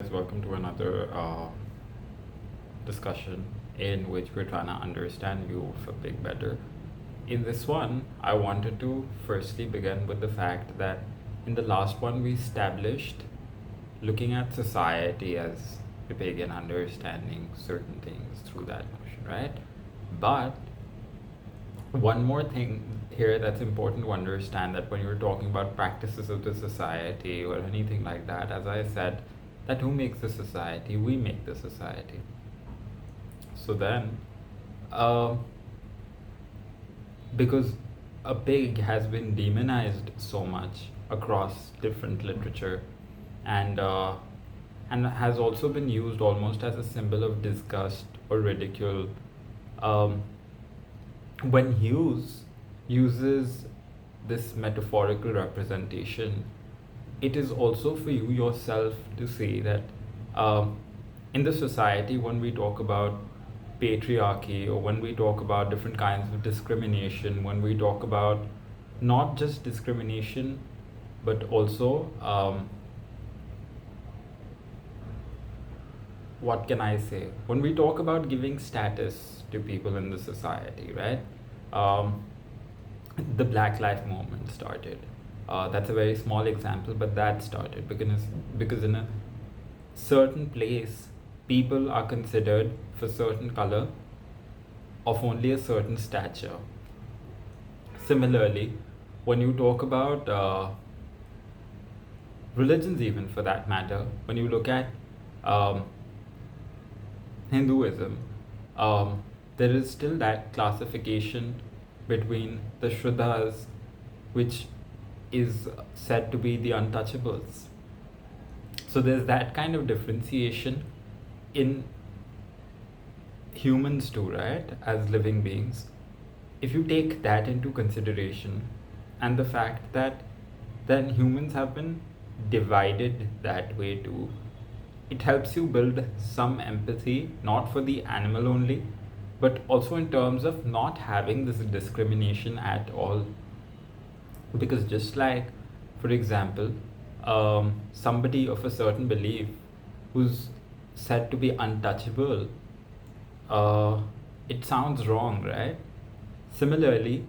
Welcome to another discussion in which we're trying to understand you a bit better. In this one, I wanted to firstly begin with the fact that in the last one we established looking at society as we begin understanding certain things through that notion, right? But one more thing here that's important to understand, that when you're talking about practices of the society or anything like that, as I said, that who makes the society? We make the society. So then, uh, because a pig has been demonized so much across different literature, and has also been used almost as a symbol of disgust or ridicule. Um, when Hughes uses this metaphorical representation, it is also for you yourself to see that in the society, when we talk about patriarchy or when we talk about different kinds of discrimination, when we talk about not just discrimination but also what can I say? When we talk about giving status to people in the society, right? Um, the Black Lives Movement started. That's a very small example, but that started because in a certain place, people are considered for certain color of only a certain stature. Similarly, when you talk about religions, even for that matter, when you look at um, Hinduism, there is still that classification between the Shraddhas, which is said to be the untouchables. So there's that kind of differentiation in humans too, right? As living beings. If you take that into consideration, and the fact that then humans have been divided that way too, it helps you build some empathy, not for the animal only, but also in terms of not having this discrimination at all. Because just like, for example, somebody of a certain belief who's said to be untouchable, uh, it sounds wrong, right? Similarly,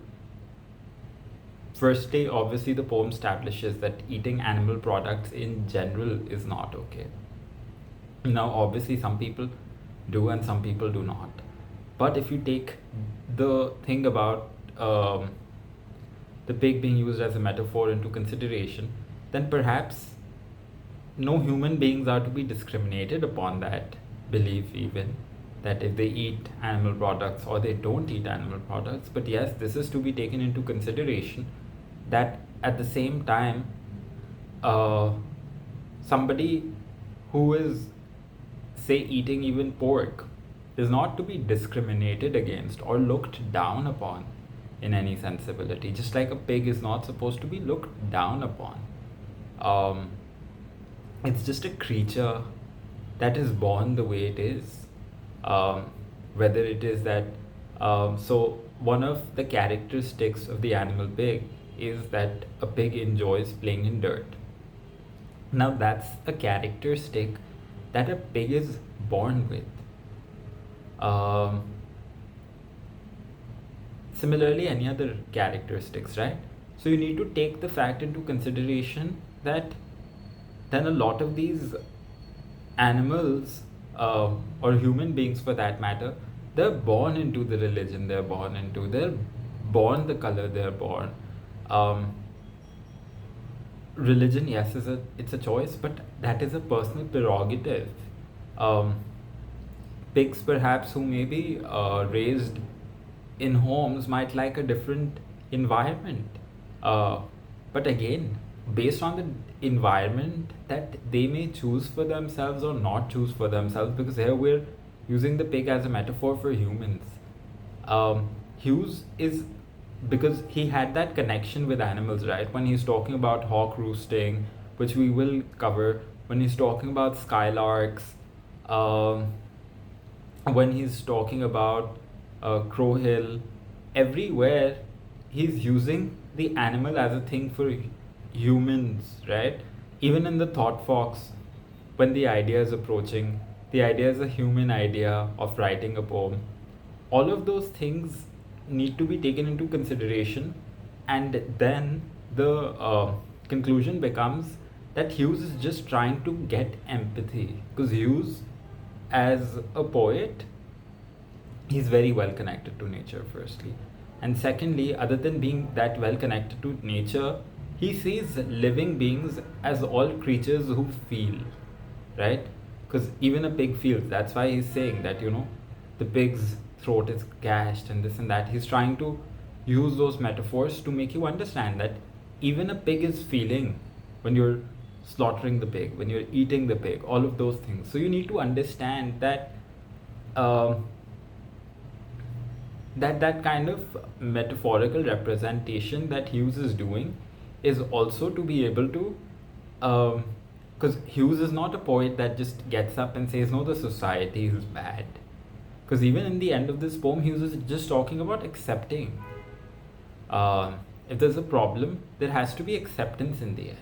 firstly, obviously, the poem establishes that eating animal products in general is not okay. Now, obviously, some people do and some people do not. But if you take the thing about the pig being used as a metaphor into consideration, then perhaps no human beings are to be discriminated upon that belief, even that if they eat animal products or they don't eat animal products. But yes, this is to be taken into consideration, that at the same time, uh, somebody who is, say, eating even pork is not to be discriminated against or looked down upon in any sensibility, just like a pig is not supposed to be looked down upon. Um, it's just a creature that is born the way it is. Whether it is that, so one of the characteristics of the animal pig is that a pig enjoys playing in dirt. Now, that's a characteristic that a pig is born with. Um, Similarly, any other characteristics, right? So you need to take the fact into consideration that then a lot of these animals, or human beings for that matter, they're born into the religion they're born the color they're born. Um, Religion, yes, it's a choice, but that is a personal prerogative. Um, Pigs, perhaps, who may be raised in homes, might like a different environment. But again, based on the environment that they may choose for themselves or not choose for themselves, because here we're using the pig as a metaphor for humans. Hughes is, because he had that connection with animals, right? When he's talking about hawk roosting, which we will cover, when he's talking about skylarks, um, when he's talking about Crow Hill, everywhere he's using the animal as a thing for humans, right? Even in the Thought Fox, when the idea is approaching, the idea is a human idea of writing a poem. All of those things need to be taken into consideration, and then the conclusion becomes that Hughes is just trying to get empathy, because Hughes, as a poet, he's very well connected to nature, firstly, and secondly, other than being that well connected to nature, he sees living beings as all creatures who feel, right? Because even a pig feels. That's why he's saying that, the pig's throat is gashed and this and that. He's trying to use those metaphors to make you understand that even a pig is feeling when you're slaughtering the pig, when you're eating the pig, all of those things. So you need to understand that um, that kind of metaphorical representation that Hughes is doing is also to be able to, because Hughes is not a poet that just gets up and says, no, the society is bad. Because even in the end of this poem, Hughes is just talking about accepting. If there's a problem, there has to be acceptance in the end.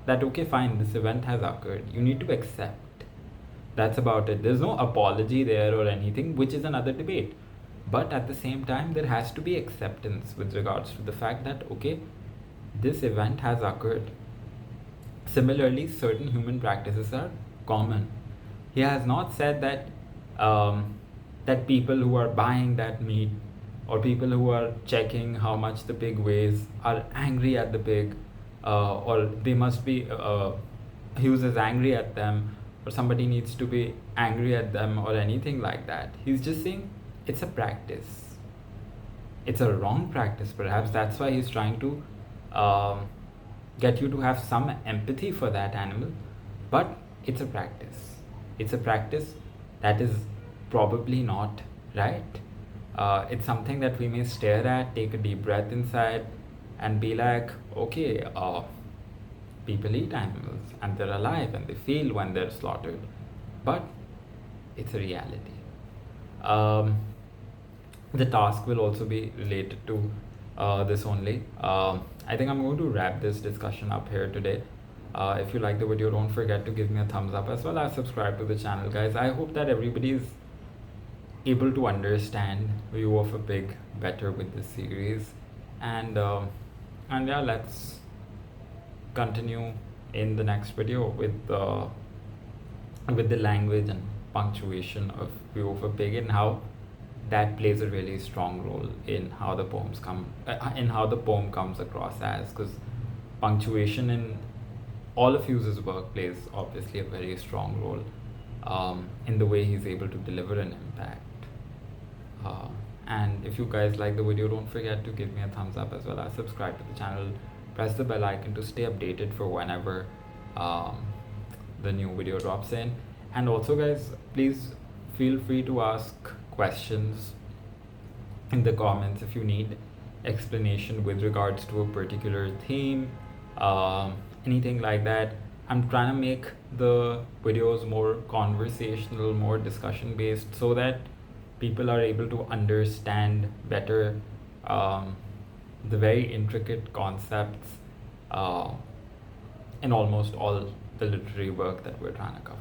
That, okay, fine, this event has occurred. You need to accept. That's about it. There's no apology there or anything, which is another debate. But at the same time, there has to be acceptance with regards to the fact that, okay, this event has occurred. Similarly, certain human practices are common. He has not said that that people who are buying that meat or people who are checking how much the pig weighs are angry at the pig, or they must be Hughes is angry at them, or somebody needs to be angry at them, or anything like that. He's just saying it's a practice. It's a wrong practice, perhaps. That's why he's trying to get you to have some empathy for that animal, but it's a practice. It's a practice that is probably not right. It's something that we may stare at, take a deep breath inside, and be like, okay, people eat animals and they're alive and they feel when they're slaughtered, but it's a reality. The task will also be related to this only. I think I'm going to wrap this discussion up here today. If you like the video, don't forget to give me a thumbs up as well as subscribe to the channel, guys. I hope that everybody is able to understand View of a Pig better with this series, and yeah, let's continue in the next video with the language and punctuation of View of a Pig, and how that plays a really strong role in how the poem comes across as, because punctuation in all of Hughes's work plays obviously a very strong role in the way he's able to deliver an impact. And if you guys like the video, don't forget to give me a thumbs up as well as subscribe to the channel. Press the bell icon to stay updated for whenever the new video drops in. And also, guys, please feel free to ask questions in the comments if you need explanation with regards to a particular theme, anything like that. I'm trying to make the videos more conversational, more discussion based, so that people are able to understand better the very intricate concepts in almost all the literary work that we're trying to cover.